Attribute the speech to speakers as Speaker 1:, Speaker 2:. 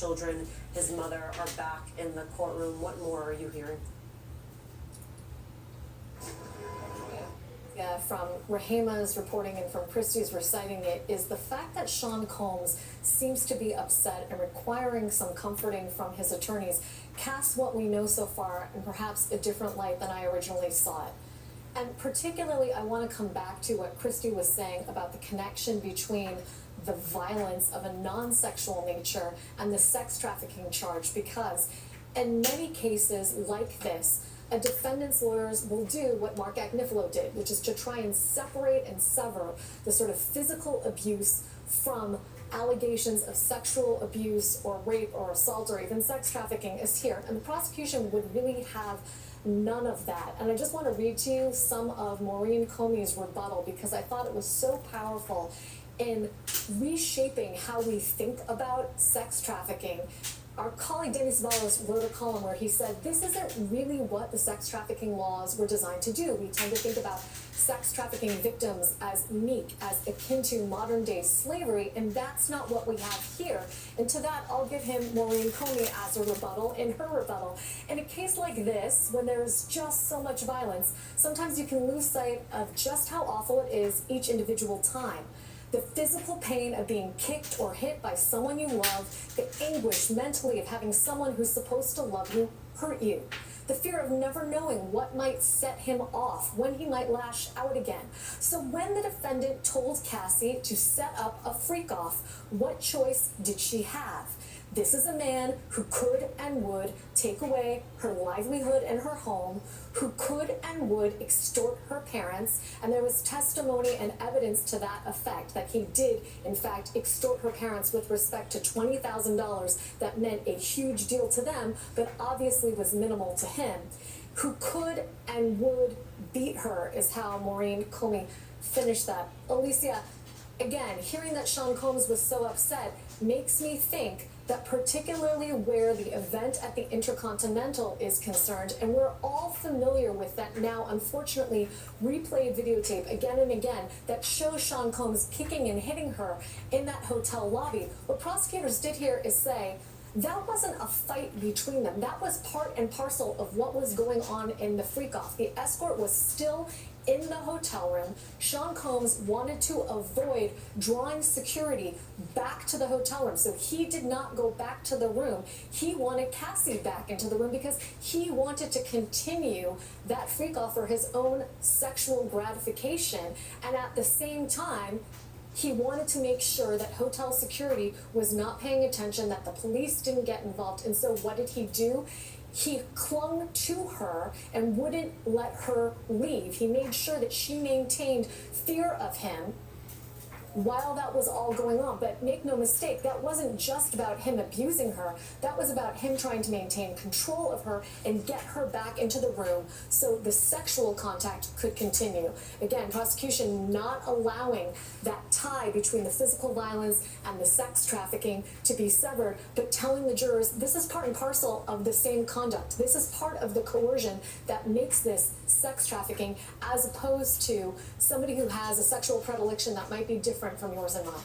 Speaker 1: children, his mother are back in the courtroom. What more are you hearing?
Speaker 2: From Rahema's reporting and from Christie's reciting it, is the fact that Sean Combs seems to be upset and requiring some comforting from his attorneys casts what we know so far in perhaps a different light than I originally saw it. And particularly, I want to come back to what Christie was saying about the connection between the violence of a non-sexual nature and the sex trafficking charge, because in many cases like this, a defendant's lawyers will do what Mark Agnifilo did, which is to try and separate and sever the sort of physical abuse from allegations of sexual abuse or rape or assault or even sex trafficking is here. And the prosecution would really have none of that. And I just want to read to you some of Maureen Comey's rebuttal, because I thought it was so powerful in reshaping how we think about sex trafficking. Our colleague Danny Ceballos wrote a column where he said, this isn't really what the sex trafficking laws were designed to do. We tend to think about sex trafficking victims as meek, as akin to modern day slavery, and that's not what we have here. And to that, I'll give him Maureen Comey as a rebuttal in her rebuttal. In a case like this, when there's just so much violence, sometimes you can lose sight of just how awful it is each individual time. The physical pain of being kicked or hit by someone you love, the anguish mentally of having someone who's supposed to love you hurt you, the fear of never knowing what might set him off, when he might lash out again. So when the defendant told Cassie to set up a freak-off, what choice did she have? This is a man who could and would take away her livelihood and her home, who could and would extort her parents, and there was testimony and evidence to that effect, that he did, in fact, extort her parents with respect to $20,000 that meant a huge deal to them, but obviously was minimal to him. Who could and would beat her is how Maureen Comey finished that. Alicia, again, hearing that Sean Combs was so upset makes me think that particularly where the event at the Intercontinental is concerned, and we're all familiar with that now, unfortunately, replayed videotape again and again that shows Sean Combs kicking and hitting her in that hotel lobby. What prosecutors did here is say, that wasn't a fight between them. That was part and parcel of what was going on in the freak-off. The escort was still in the hotel room. Sean Combs wanted to avoid drawing security back to the hotel room, so he did not go back to the room. He wanted Cassie back into the room because he wanted to continue that freak-off for his own sexual gratification, and at the same time, he wanted to make sure that hotel security was not paying attention, that the police didn't get involved. And so what did he do? He clung to her and wouldn't let her leave. He made sure that she maintained fear of him while that was all going on. But make no mistake, that wasn't just about him abusing her. That was about him trying to maintain control of her and get her back into the room so the sexual contact could continue. Again, prosecution not allowing that tie between the physical violence and the sex trafficking to be severed, but telling the jurors, this is part and parcel of the same conduct. This is part of the coercion that makes this sex trafficking, as opposed to somebody who has a sexual predilection that might be different from yours and mine.